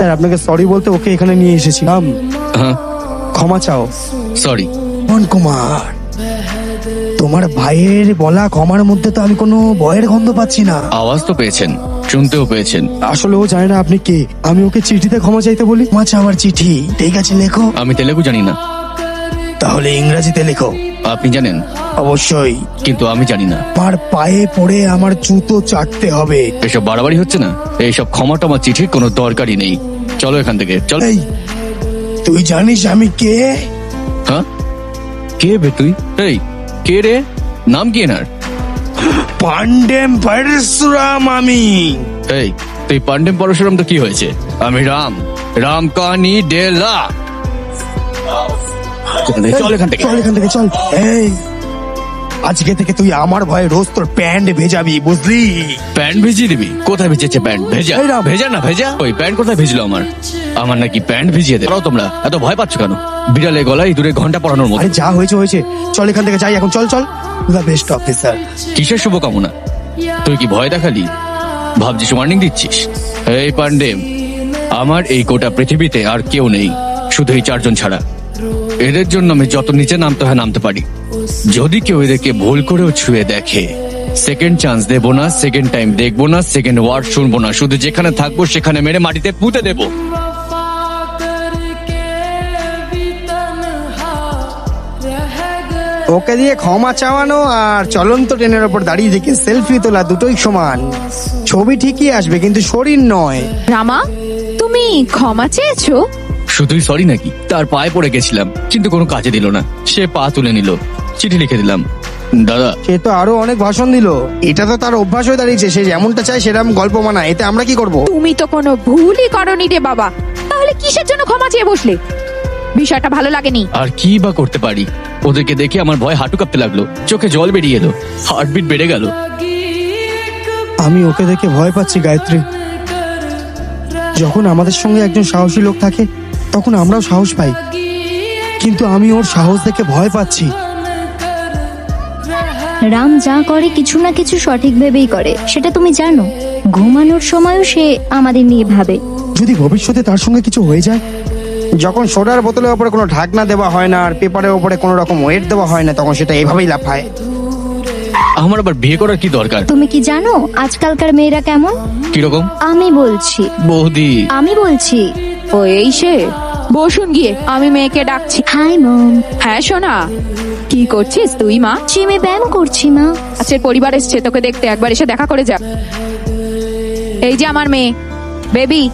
Sir আপনাকে sorry বলতে ওকে এখানে নিয়ে এসেছিলাম। হ্যাঁ, ক্ষমা চাও। সরি। কুমার, তোমার ভাইয়ের বলা ক্ষমার মধ্যে তো আমি কোনো ভয়ের গন্ধ পাচ্ছি না। আওয়াজ তো পেয়েছেন, শুনতেও পেয়েছেন। আসলে ও জানে না আপনি কে। আমি ওকে চিঠিতে ক্ষমা চাইতে বলি। ক্ষমা চাওয়ার চিঠি, ঠিক আছে লেখো। আমি তেলেগু জানি না। তাহলে ইংরেজিতে লেখো। আপনি জানেন? অবশ্যই। কিন্তু আমি জানি না। আমার পায়ে পড়ে আমার জুতো চাটতে হবে। এসব বাড়াবাড়ি হচ্ছে না? এইসব ক্ষমা টমা চিঠির কোনো দরকারই নেই। চলো এখান থেকে, চলো। এই, তুই জানিস আমি কে? হ্যাঁ, কে বে তুই? এই, কে রে? নাম কি এনার? পান্ডেম পরশুরাম আমি। এই, তুই পান্ডেম পরশুরাম তো কি হয়েছে? আমি রাম, রাম কানি ডেলা। চল এখান থেকে। চল এখান থেকে, চল। এই, আজকে থেকে তুই আমার ভয়ে রোজ তোর প্যান্ট ভেজাবি, বুঝলি? প্যান্ট ভিজিয়ে দিবি? কোথায় ভিজেছে প্যান্ট? ভেজা? এই রাম। ভেজা না ভেজা? ওই প্যান্ট কোথায় ভিজলো আমার? আমার নাকি প্যান্ট ভিজিয়ে দে? তোমরা এত ভয় পাচ্ছ কেন? বিড়ালে গলায় ইঁদুরে ঘন্টা পড়ানোর মতো। আরে যা হয়েছে হয়েছে, চল এখান থেকে যাই এখন, চল চল। The best officer. কিসের শুভকামনা? তুই কি ভয় দেখালি? ভাবছিস ওয়ার্নিং দিচ্ছিস? এই পান্ডেম, আমার এই গোটা পৃথিবীতে আর কেউ নেই, শুধু এই 4 জন ছাড়া। এদের জন্য আমি যত নিচে নামতে হয় নামতে পারি। যদি কেউ এদেরকে ভুল করেও ছুঁয়ে দেখে, সেকেন্ড চান্স দেবো না, সেকেন্ড টাইম দেখবো না, সেকেন্ড ওয়ার্ড শুনবো না, শুধু যেখানে থাকবো সেখানে মেরে মাটিতে পুঁতে দেবো। ওকে দিয়ে ক্ষমা চাওয়ানো আর চলন্ত ট্রেনের ওপর দাঁড়িয়ে থেকে সেলফি তোলা দুটোই সমান। ছবি ঠিকই আসবে কিন্তু শরীর নয়। রামা, তুমি ক্ষমা চেয়েছো? শুধুই সরি নাকি? তার পায়ে পড়ে গেছিলাম, কিন্তু কোনো কাজে দিল না। সে পা তুলে নিল, চিঠি লিখে দিলাম। দাদা, সে তো আরো অনেক ভাষণ দিল। এটা তো তার অভ্যাস হয়ে দাঁড়িয়েছে, সে যেমনটা চায় সেরকম গল্প বানায়। এতে আমরা কি করব? তুমি তো কোনো ভুলই করনি রে বাবা, তাহলে কিসের জন্য ক্ষমা চেয়ে বসলে? বিষয়টা ভালো লাগেনি। আর কি বা করতে পারি? ওদেরকে দেখে আমার ভয় হাঁটু কাঁপতে লাগলো, চোখে জল বেরিয়ে এলো, হার্টবিট বেড়ে গেল। আমি ওকে দেখে ভয় পাচ্ছি গায়ত্রী। যখন আমাদের সঙ্গে একজন সাহসী লোক থাকে তখন আমরাও সাহস পাই, কিন্তু আমি ওর সাহস দেখে ভয় পাচ্ছি। রাম যা করে কিছু না কিছু সঠিক ভেবেই করে, সেটা তুমি জানো। ঘুমানোর সময়ও সে আমাদের নিয়ে ভাবে। যদি ভবিষ্যতে তার সঙ্গে কিছু হয়ে যায়, যখন সোডার বোতলের ওপরে কোনো ঢাকনা দেওয়া হয় না আর পেপারের ওপরে কোনো রকম ওয়েট দেওয়া হয় না, তখন সেটা এভাবেই লাফায়। আমার আবার বিয়ে করার কি দরকার? তুমি কি জানো আজকালকার মেয়েরা কেমন? কিরকম? আমি বলছি, বৌদি। আমি বলছি। ও এই সে, বসুন গিয়ে, আমি মেয়েকে ডাকছি। হাই মম। হ্যাঁ সোনা, কি করছিস তুই মা? জিমে ব্যায়াম করছি মা। আজকের পরিবার এসছে তোকে দেখতে, একবার এসে দেখা করে যা। এই যে আমার মেয়ে বেবি।